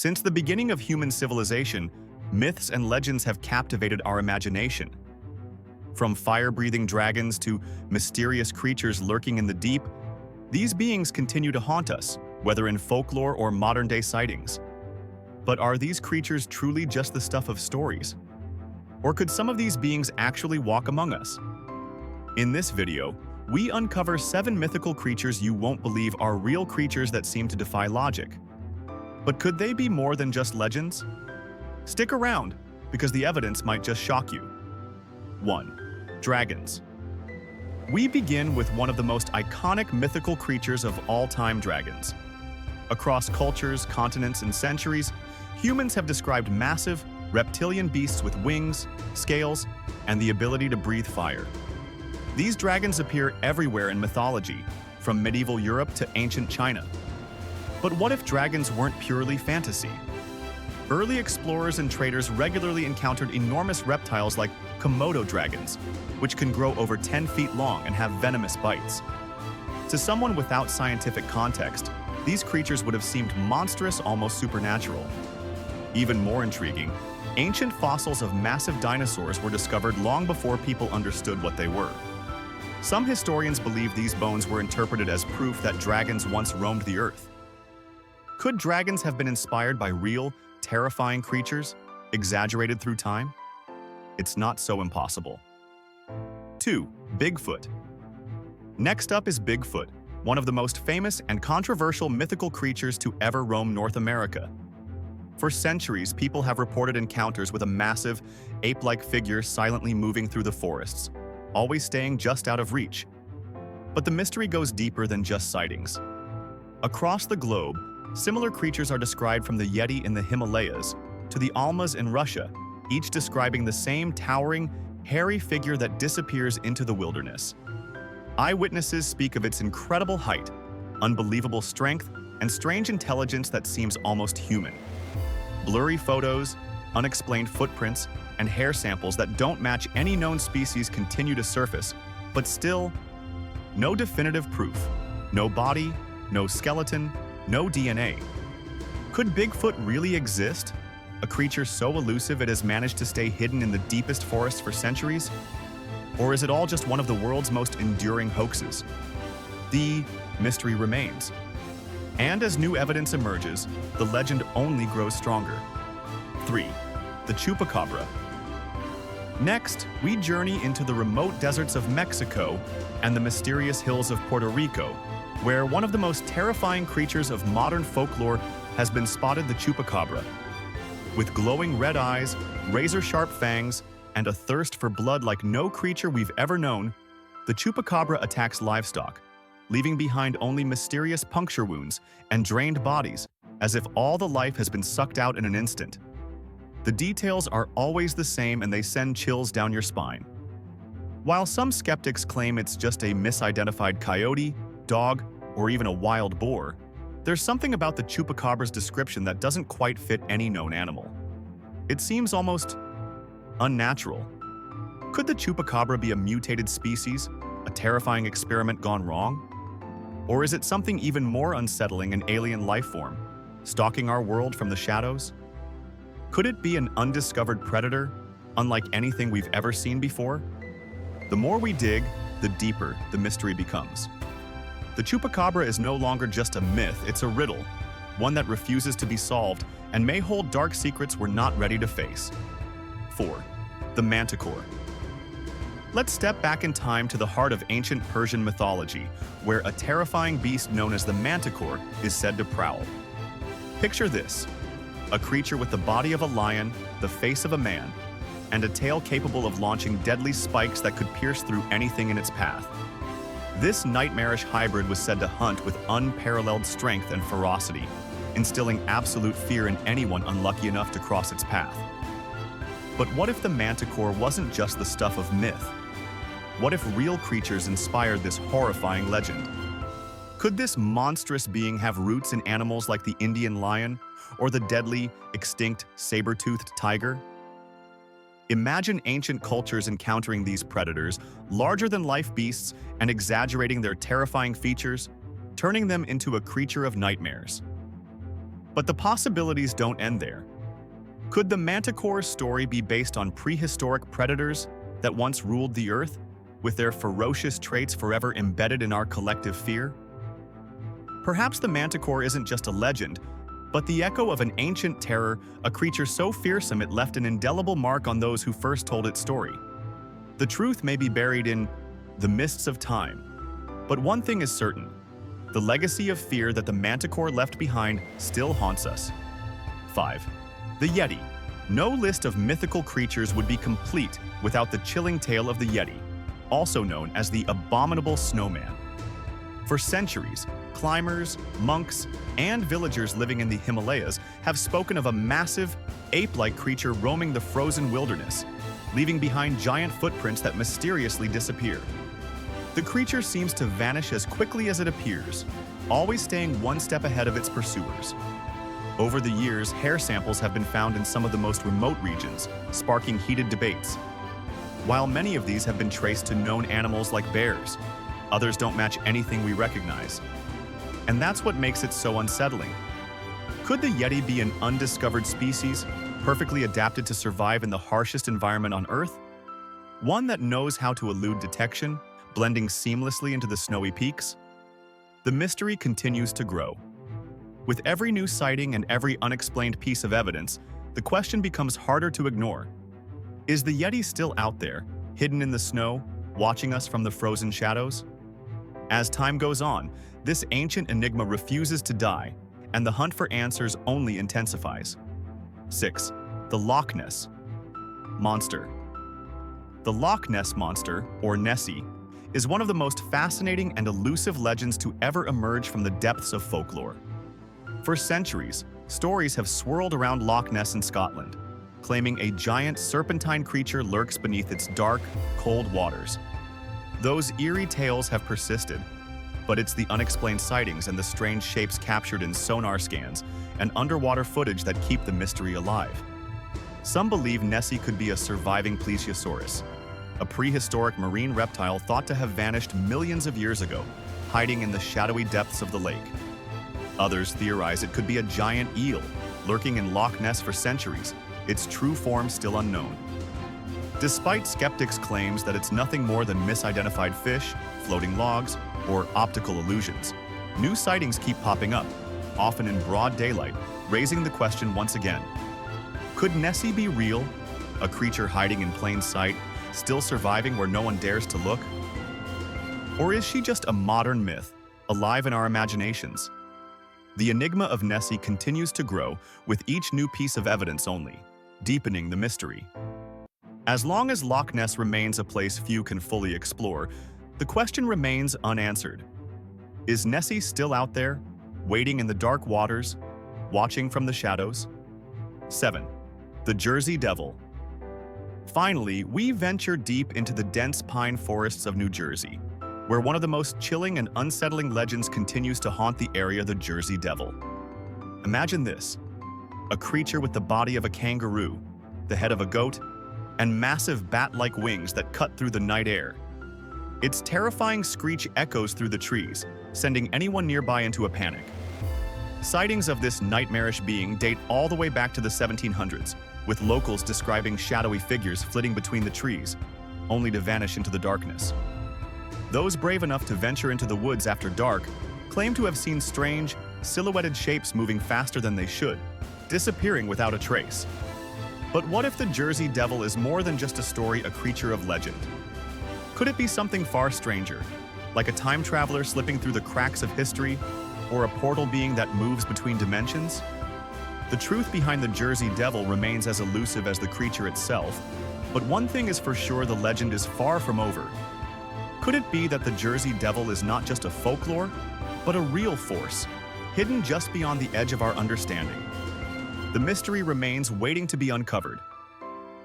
Since the beginning of human civilization, myths and legends have captivated our imagination. From fire-breathing dragons to mysterious creatures lurking in the deep, these beings continue to haunt us, whether in folklore or modern-day sightings. But are these creatures truly just the stuff of stories? Or could some of these beings actually walk among us? In this video, we uncover 7 mythical creatures you won't believe are real creatures that seem to defy logic. But could they be more than just legends? Stick around, because the evidence might just shock you. 1. Dragons. We begin with one of the most iconic mythical creatures of all time, dragons. Across cultures, continents, and centuries, humans have described massive, reptilian beasts with wings, scales, and the ability to breathe fire. These dragons appear everywhere in mythology, from medieval Europe to ancient China. But what if dragons weren't purely fantasy? Early explorers and traders regularly encountered enormous reptiles like Komodo dragons, which can grow over 10 feet long and have venomous bites. To someone without scientific context, these creatures would have seemed monstrous, almost supernatural. Even more intriguing, ancient fossils of massive dinosaurs were discovered long before people understood what they were. Some historians believe these bones were interpreted as proof that dragons once roamed the earth. Could dragons have been inspired by real, terrifying creatures, exaggerated through time? It's not so impossible. 2. Bigfoot. Next up is Bigfoot, one of the most famous and controversial mythical creatures to ever roam North America. For centuries, people have reported encounters with a massive, ape-like figure silently moving through the forests, always staying just out of reach. But the mystery goes deeper than just sightings. Across the globe, similar creatures are described, from the Yeti in the Himalayas to the Almas in Russia, each describing the same towering, hairy figure that disappears into the wilderness. Eyewitnesses speak of its incredible height, unbelievable strength, and strange intelligence that seems almost human. Blurry photos, unexplained footprints, and hair samples that don't match any known species continue to surface, but still, no definitive proof. No body, no skeleton, no DNA. Could Bigfoot really exist? A creature so elusive it has managed to stay hidden in the deepest forests for centuries? Or is it all just one of the world's most enduring hoaxes? The mystery remains. And as new evidence emerges, the legend only grows stronger. 3. The Chupacabra. Next, we journey into the remote deserts of Mexico and the mysterious hills of Puerto Rico, where one of the most terrifying creatures of modern folklore has been spotted: the Chupacabra. With glowing red eyes, razor-sharp fangs, and a thirst for blood like no creature we've ever known, the Chupacabra attacks livestock, leaving behind only mysterious puncture wounds and drained bodies, as if all the life has been sucked out in an instant. The details are always the same, and they send chills down your spine. While some skeptics claim it's just a misidentified coyote, dog, or even a wild boar, there's something about the Chupacabra's description that doesn't quite fit any known animal. It seems almost unnatural. Could the Chupacabra be a mutated species, a terrifying experiment gone wrong? Or is it something even more unsettling, an alien life form, stalking our world from the shadows? Could it be an undiscovered predator, unlike anything we've ever seen before? The more we dig, the deeper the mystery becomes. The Chupacabra is no longer just a myth, it's a riddle, one that refuses to be solved and may hold dark secrets we're not ready to face. 4. The Manticore. Let's step back in time to the heart of ancient Persian mythology, where a terrifying beast known as the Manticore is said to prowl. Picture this: a creature with the body of a lion, the face of a man, and a tail capable of launching deadly spikes that could pierce through anything in its path. This nightmarish hybrid was said to hunt with unparalleled strength and ferocity, instilling absolute fear in anyone unlucky enough to cross its path. But what if the Manticore wasn't just the stuff of myth? What if real creatures inspired this horrifying legend? Could this monstrous being have roots in animals like the Indian lion or the deadly, extinct saber-toothed tiger? Imagine ancient cultures encountering these predators, larger-than-life beasts, and exaggerating their terrifying features, turning them into a creature of nightmares. But the possibilities don't end there. Could the Manticore's story be based on prehistoric predators that once ruled the Earth, with their ferocious traits forever embedded in our collective fear? Perhaps the Manticore isn't just a legend, but the echo of an ancient terror, a creature so fearsome it left an indelible mark on those who first told its story. The truth may be buried in the mists of time, but one thing is certain: the legacy of fear that the Manticore left behind still haunts us. 5. The Yeti. No list of mythical creatures would be complete without the chilling tale of the Yeti, also known as the abominable snowman. For centuries, climbers, monks, and villagers living in the Himalayas have spoken of a massive, ape-like creature roaming the frozen wilderness, leaving behind giant footprints that mysteriously disappear. The creature seems to vanish as quickly as it appears, always staying one step ahead of its pursuers. Over the years, hair samples have been found in some of the most remote regions, sparking heated debates. While many of these have been traced to known animals like bears, others don't match anything we recognize. And that's what makes it so unsettling. Could the Yeti be an undiscovered species, perfectly adapted to survive in the harshest environment on Earth? One that knows how to elude detection, blending seamlessly into the snowy peaks? The mystery continues to grow. With every new sighting and every unexplained piece of evidence, the question becomes harder to ignore. Is the Yeti still out there, hidden in the snow, watching us from the frozen shadows? As time goes on, this ancient enigma refuses to die, and the hunt for answers only intensifies. 6. The Loch Ness Monster. The Loch Ness Monster, or Nessie, is one of the most fascinating and elusive legends to ever emerge from the depths of folklore. For centuries, stories have swirled around Loch Ness in Scotland, claiming a giant serpentine creature lurks beneath its dark, cold waters. Those eerie tales have persisted, but it's the unexplained sightings and the strange shapes captured in sonar scans and underwater footage that keep the mystery alive. Some believe Nessie could be a surviving plesiosaurus, a prehistoric marine reptile thought to have vanished millions of years ago, hiding in the shadowy depths of the lake. Others theorize it could be a giant eel, lurking in Loch Ness for centuries, its true form still unknown. Despite skeptics' claims that it's nothing more than misidentified fish, floating logs, or optical illusions, new sightings keep popping up, often in broad daylight, raising the question once again. Could Nessie be real? A creature hiding in plain sight, still surviving where no one dares to look? Or is she just a modern myth, alive in our imaginations? The enigma of Nessie continues to grow with each new piece of evidence only, deepening the mystery. As long as Loch Ness remains a place few can fully explore, the question remains unanswered. Is Nessie still out there, waiting in the dark waters, watching from the shadows? 7. The Jersey Devil. Finally, we venture deep into the dense pine forests of New Jersey, where one of the most chilling and unsettling legends continues to haunt the area: the Jersey Devil. Imagine this: a creature with the body of a kangaroo, the head of a goat, and massive bat-like wings that cut through the night air. Its terrifying screech echoes through the trees, sending anyone nearby into a panic. Sightings of this nightmarish being date all the way back to the 1700s, with locals describing shadowy figures flitting between the trees, only to vanish into the darkness. Those brave enough to venture into the woods after dark claim to have seen strange, silhouetted shapes moving faster than they should, disappearing without a trace. But what if the Jersey Devil is more than just a story, a creature of legend? Could it be something far stranger, like a time traveler slipping through the cracks of history, or a portal being that moves between dimensions? The truth behind the Jersey Devil remains as elusive as the creature itself, but one thing is for sure: the legend is far from over. Could it be that the Jersey Devil is not just a folklore, but a real force, hidden just beyond the edge of our understanding? The mystery remains waiting to be uncovered.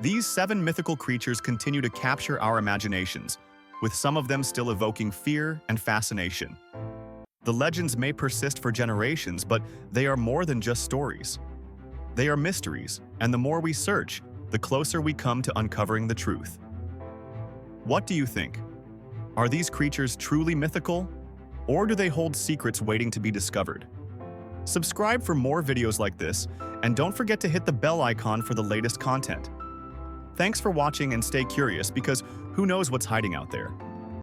These 7 mythical creatures continue to capture our imaginations, with some of them still evoking fear and fascination. The legends may persist for generations, but they are more than just stories. They are mysteries, and the more we search, the closer we come to uncovering the truth. What do you think? Are these creatures truly mythical, or do they hold secrets waiting to be discovered? Subscribe for more videos like this, and don't forget to hit the bell icon for the latest content. Thanks for watching and stay curious because who knows what's hiding out there.